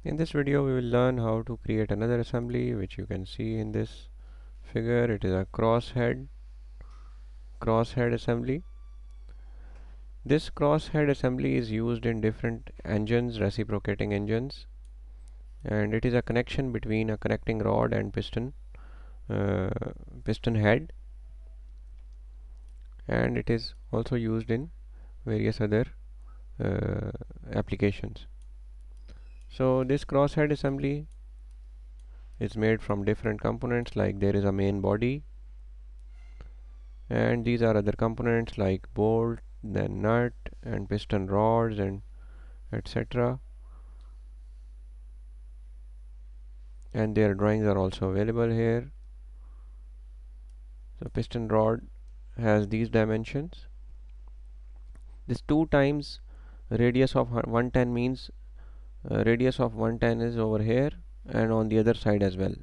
In this video we will learn how to create another assembly, which you can see in this figure. It is a crosshead assembly. This crosshead assembly is used in different engines, reciprocating engines, and it is a connection between a connecting rod and uh, piston head, and it is also used in various other uh, applications. So this crosshead assembly is made from different components, like there is a main body, and these are other components like bolt, then nut and piston rods, and etc. And their drawings are also available here. So piston rod has these dimensions. This 2 times radius of 110 means radius of 110 is over here and on the other side as well,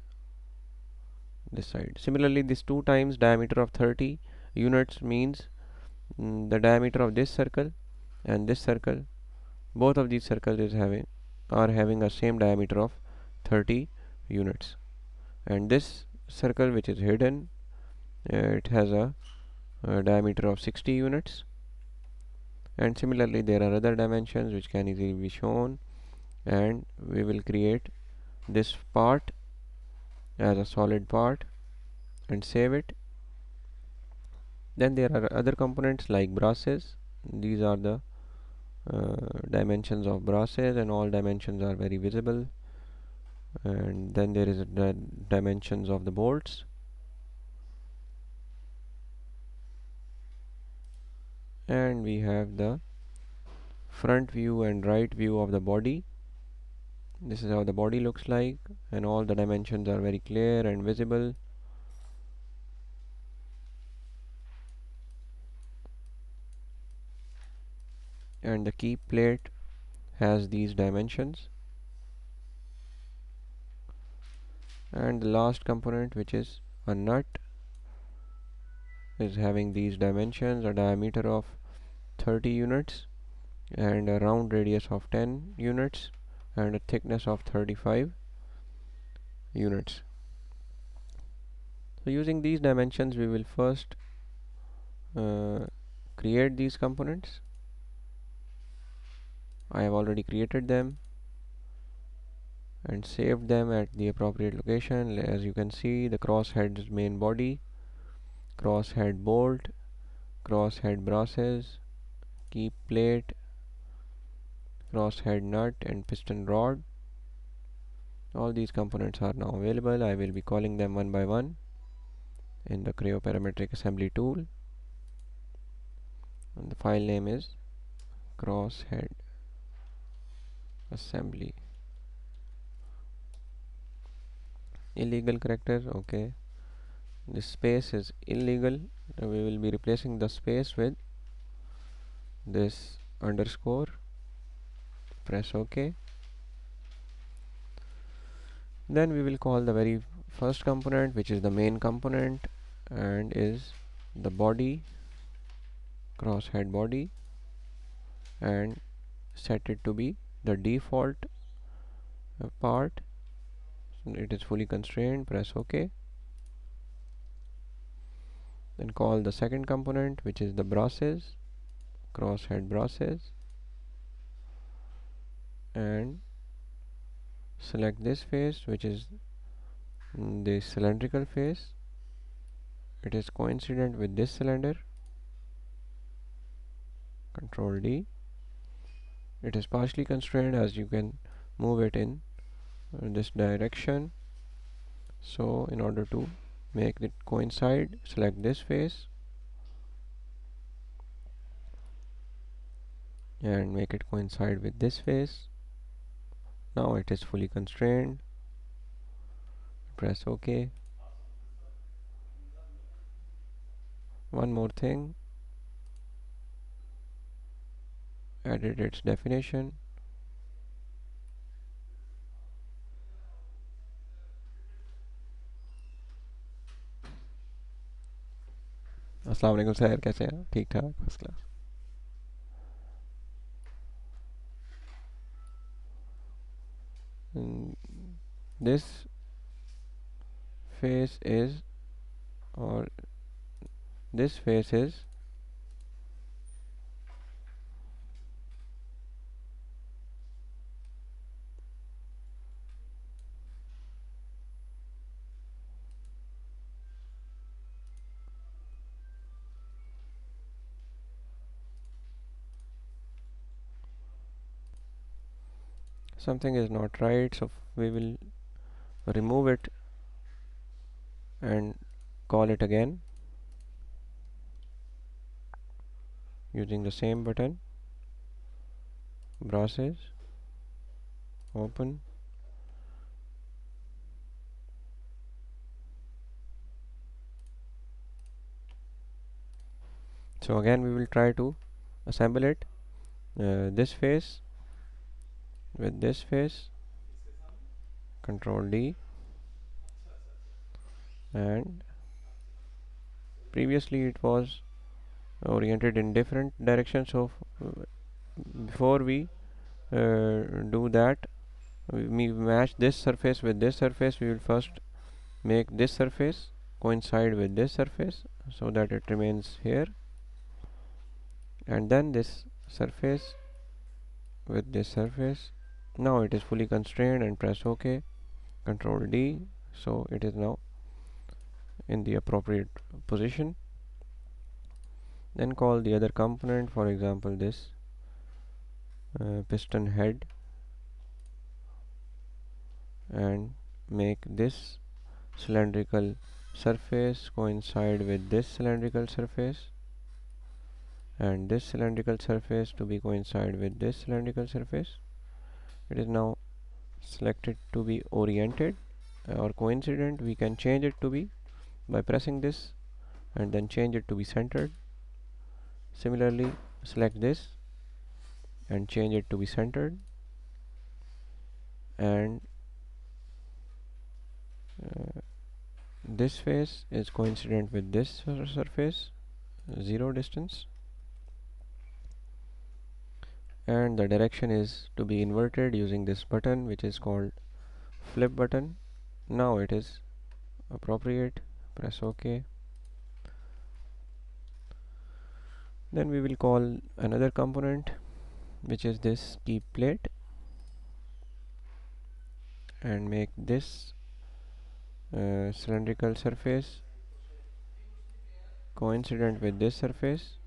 this side. Similarly, this 2 times diameter of 30 units means the diameter of this circle and this circle, both of these circles are having a same diameter of 30 units, and this circle which is hidden, it has a diameter of 60 units. And similarly, there are other dimensions which can easily be shown, and we will create this part as a solid part and save it. Then there are other components like brasses. These are the dimensions of brasses, and all dimensions are very visible. And then there is the dimensions of the bolts, and we have the front view and right view of the body. This is how the body looks like, and all the dimensions are very clear and visible. And the key plate has these dimensions, and the last component, which is a nut, is having these dimensions: a diameter of 30 units and a round radius of 10 units and a thickness of 35 units. So using these dimensions, we will first create these components. I have already created them and saved them at the appropriate location. As you can see, the crosshead's main body, crosshead bolt, crosshead brasses, key plate, crosshead nut and piston rod. All these components are now available. I will be calling them one by one in the CREO parametric assembly tool, and the file name is crosshead assembly. Illegal character, okay. This space is illegal. We will be replacing the space with this underscore. Press OK. Then we will call the very first component, which is the main component, and is the body, crosshead body, and set it to be the default part. It is fully constrained. Press OK. Then call the second component, which is the brasses, crosshead brasses, and select this face, which is the cylindrical face. It is coincident with this cylinder. Control D. It is partially constrained, as you can move it in this direction. So in order to make it coincide, select this face and make it coincide with this face. Now it is fully constrained. Press OK. One more thing, edit its definition. अस्सलाम वालेकुम sir, कैसे हैं? ठीक ठाक, first class. mm, this face is, or this face is something is not right, so we will remove it and call it again using the same button. Browses, open. So again we will try to assemble it, this face with this face, control D, and previously it was oriented in different directions, so before we do that, we match this surface with this surface. We will first make this surface coincide with this surface so that it remains here, and then this surface with this surface. Now it is fully constrained, and press OK, control D, so it is now in the appropriate position. Then call the other component, for example this piston head, and make this cylindrical surface coincide with this cylindrical surface, and this cylindrical surface to be coincide with this cylindrical surface. It is now selected to be oriented or coincident. We can change it to be by pressing this and then change it to be centered. Similarly, select this and change it to be centered, and this face is coincident with this surface, 0 distance, and the direction is to be inverted using this button, which is called flip button. Now it is appropriate. Press OK. Then we will call another component, which is this keep plate, and make this cylindrical surface coincident with this surface,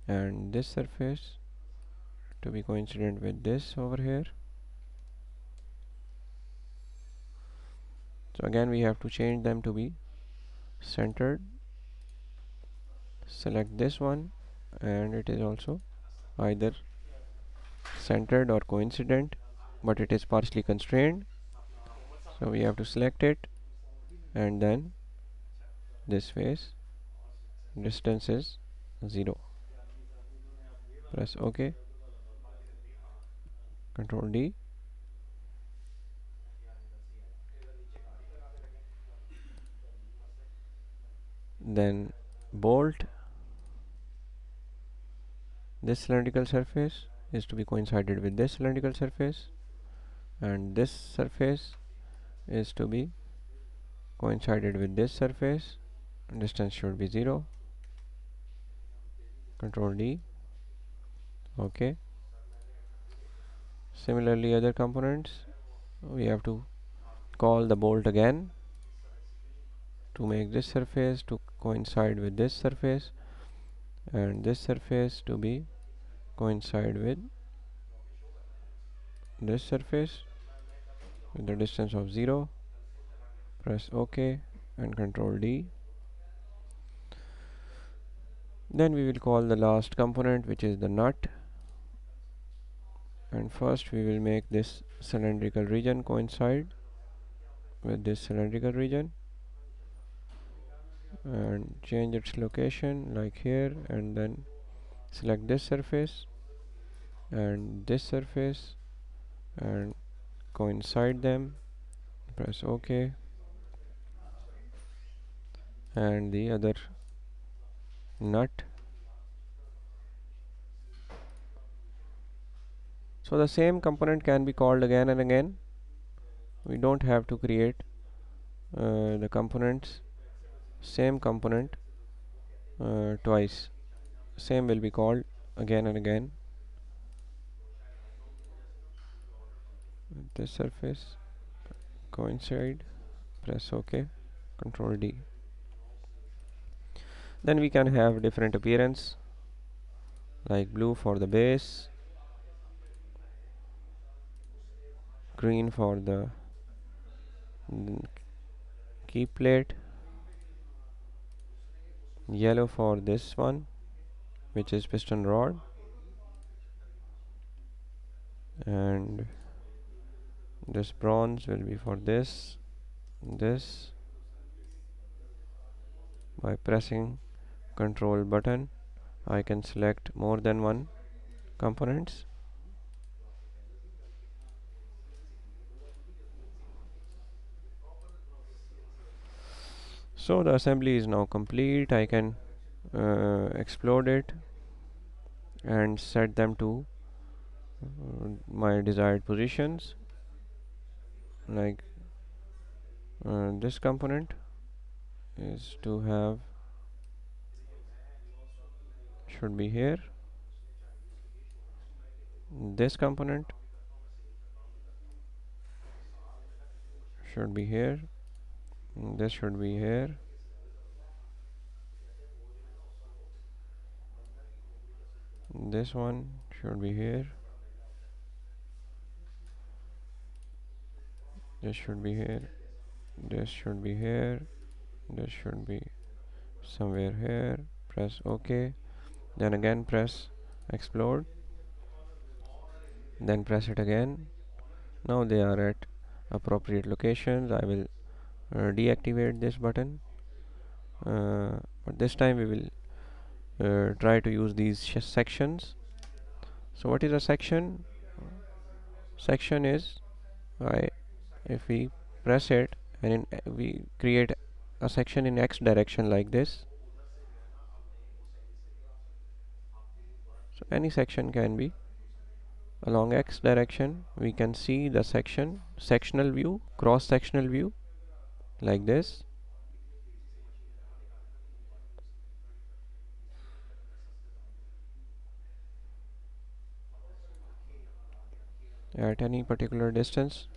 and this surface to be coincident with this over here. So again we have to change them to be centered. Select this one, and it is also either centered or coincident, but it is partially constrained, so we have to select it, and then this face distance is 0. Press OK, control D, then bolt. This cylindrical surface is to be coincided with this cylindrical surface, and this surface is to be coincided with this surface. Distance should be 0. Control D, OK. Similarly, other components, we have to call the bolt again to make this surface to coincide with this surface, and this surface to be coincide with this surface with the distance of 0. Press OK and control D. Then we will call the last component, which is the nut, and first we will make this cylindrical region coincide with this cylindrical region and change its location like here, and then select this surface and this surface and coincide them. Press OK, and the other nut So the same component can be called again and again. We don't have to create the components, same component twice. Same will be called again and again. This surface coincide, press OK, Control D. Then we can have different appearance, like blue for the base, green for the key plate, yellow for this one, which is piston rod, and this bronze will be for this. By pressing Control button, I can select more than one components. So the assembly is now complete. I can explode it and set them to my desired positions, like this component is to have, should be here, this component should be here, this should be here, this one should be here, this should be here, this should be here, this should be somewhere here. Press OK, then again press explode, then press it again. Now they are at appropriate locations. I will deactivate this button, but this time we will try to use these sections. So what is a section? Section is, if we press it and we create a section in X direction like this. So any section can be along X direction. We can see the sectional view, cross sectional view, like this. At any particular distance,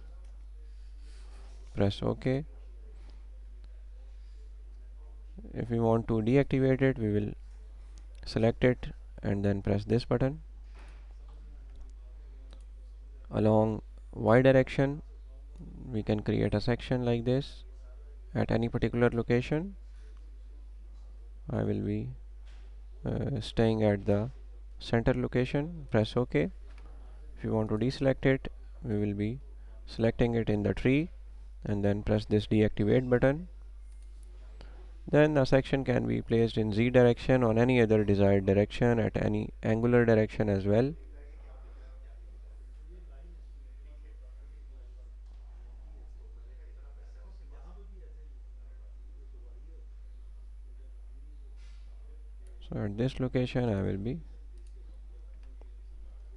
press OK. If we want to deactivate it, we will select it and then press this button. Along Y direction, we can create a section like this at any particular location. I will be staying at the center location. Press OK. If you want to deselect it, we will be selecting it in the tree and then press this deactivate button. Then a section can be placed in Z direction or any other desired direction, at any angular direction as well. So at this location I will be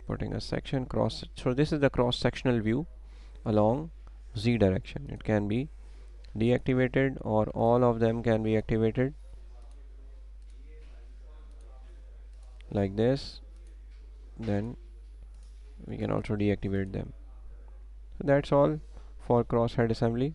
putting a section cross. So this is the cross sectional view along Z direction. It can be deactivated or all of them can be activated like this. Then we can also deactivate them. So that's all for crosshead assembly.